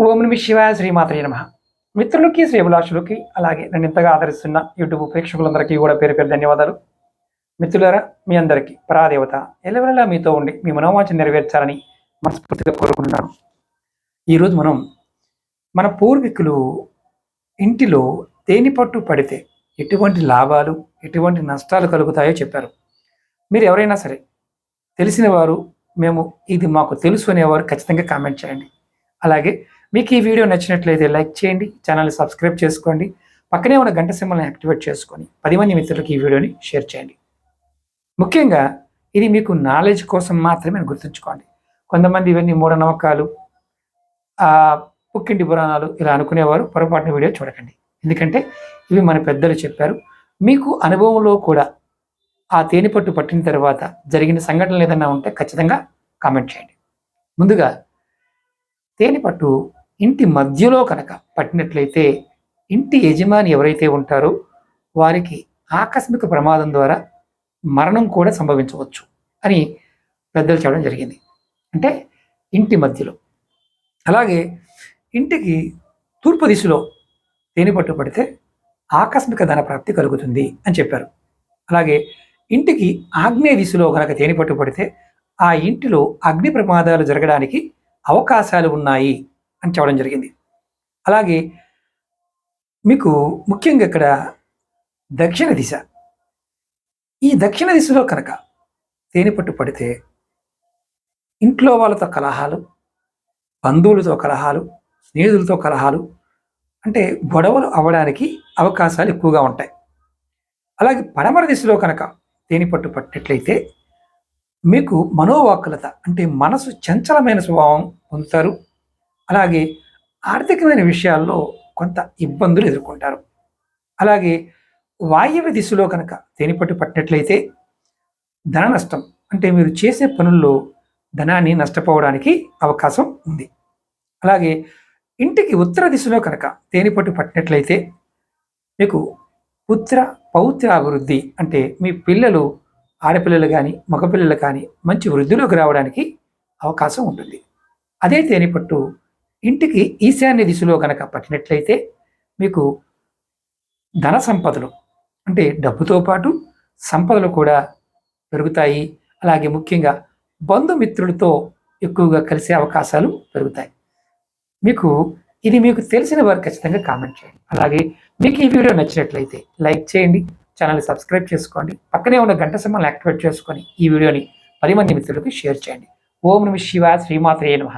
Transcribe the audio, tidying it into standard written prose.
ఓం నమ శివాయ శ్రీమాత్రే నమ. మిత్రులకి శ్రేభిలాషులకి అలాగే నన్ను ఇంతగా ఆదరిస్తున్న యూట్యూబ్ ప్రేక్షకులందరికీ కూడా పేరు పేరు ధన్యవాదాలు. మిత్రులారా, మీ అందరికీ పరాదేవత ఎల్లవెల్లా మీతో ఉండి మీ మనోవాంఛ నెరవేర్చాలని మనస్ఫూర్తిగా కోరుకుంటున్నాను. ఈరోజు మనం మన పూర్వీకులు ఇంటిలో తేనె పట్టు పడితే ఎటువంటి లాభాలు ఎటువంటి నష్టాలు కలుగుతాయో చెప్పారు. మీరు ఎవరైనా సరే తెలిసిన వారు మేము ఇది మాకు తెలుసు అనేవారు ఖచ్చితంగా కామెంట్ చేయండి. అలాగే మీకు ఈ వీడియో నచ్చినట్లయితే లైక్ చేయండి, ఛానల్ని సబ్స్క్రైబ్ చేసుకోండి, పక్కనే ఉన్న గంట సింబల్ని యాక్టివేట్ చేసుకొని 10 మంది మిత్రులకు ఈ వీడియోని షేర్ చేయండి. ముఖ్యంగా ఇది మీకు నాలెడ్జ్ కోసం మాత్రమే గుర్తుంచుకోండి. కొంతమంది ఇవన్నీ మూఢనమ్మకాలు, పుక్కింటి పురాణాలు ఇలా అనుకునేవారు పొరపాటున వీడియో చూడకండి. ఎందుకంటే ఇవి మన పెద్దలు చెప్పారు. మీకు అనుభవంలో కూడా ఆ తేనె పట్టు పట్టిన తర్వాత జరిగిన సంఘటనలు ఏదైనా ఉంటే ఖచ్చితంగా కామెంట్ చేయండి. ముందుగా తేనె పట్టు ఇంటి మధ్యలో కనుక పట్టినట్లయితే ఇంటి యజమాని ఎవరైతే ఉంటారో వారికి ఆకస్మిక ప్రమాదం ద్వారా మరణం కూడా సంభవించవచ్చు అని పెద్దలు చెప్పడం జరిగింది. అంటే ఇంటి మధ్యలో. అలాగే ఇంటికి తూర్పు దిశలో తేనె పట్టు పడితే ఆకస్మిక ధన ప్రాప్తి కలుగుతుంది అని చెప్పారు. అలాగే ఇంటికి ఆగ్నేయ దిశలో కనుక తేనె పట్టు పడితే ఆ ఇంటిలో అగ్ని ప్రమాదాలు జరగడానికి అవకాశాలు ఉన్నాయి అని చెప్పడం జరిగింది. అలాగే మీకు ముఖ్యంగా ఇక్కడ దక్షిణ దిశ, ఈ దక్షిణ దిశలో కనుక తేనె పట్టు పడితే ఇంట్లో వాళ్ళతో కలహాలు, బంధువులతో కలహాలు, స్నేహితులతో కలహాలు, అంటే గొడవలు అవ్వడానికి అవకాశాలు ఎక్కువగా ఉంటాయి. అలాగే పడమర దిశలో కనుక తేనె పట్టు పట్టినట్లయితే మీకు మనోవాకులత, అంటే మనసు చంచలమైన స్వభావం పొందుతారు. అలాగే ఆర్థికమైన విషయాల్లో కొంత ఇబ్బందులు ఎదుర్కొంటారు. అలాగే వాయువ్య దిశలో కనుక తేనె పట్టు పట్టినట్లయితే ధన నష్టం, అంటే మీరు చేసే పనుల్లో ధనాన్ని నష్టపోవడానికి అవకాశం ఉంది. అలాగే ఇంటికి ఉత్తర దిశలో కనుక తేనె పట్టు పట్టినట్లయితే మీకు పుత్ర పౌత్ర అభివృద్ధి, అంటే మీ పిల్లలు ఆడపిల్లలు కానీ మగపిల్లలు కానీ మంచి వృద్ధిలోకి రావడానికి అవకాశం ఉంటుంది. అదే తేనె పట్టు ఇంటికి ఈశాన్య దిశలో కనుక పట్టినట్లయితే మీకు ధన సంపదలు, అంటే డబ్బుతో పాటు సంపదలు కూడా పెరుగుతాయి. అలాగే ముఖ్యంగా బంధుమిత్రులతో ఎక్కువగా కలిసే అవకాశాలు పెరుగుతాయి. ఇది మీకు తెలిసిన వారు ఖచ్చితంగా కామెంట్ చేయండి. అలాగే మీకు ఈ వీడియో నచ్చినట్లయితే లైక్ చేయండి, ఛానల్ని సబ్స్క్రైబ్ చేసుకోండి, పక్కనే ఉన్న గంట సింబల్ని యాక్టివేట్ చేసుకొని ఈ వీడియోని 10 మంది మిత్రులకు షేర్ చేయండి. ఓం నమ శివాయ శ్రీమాత్రే నమః.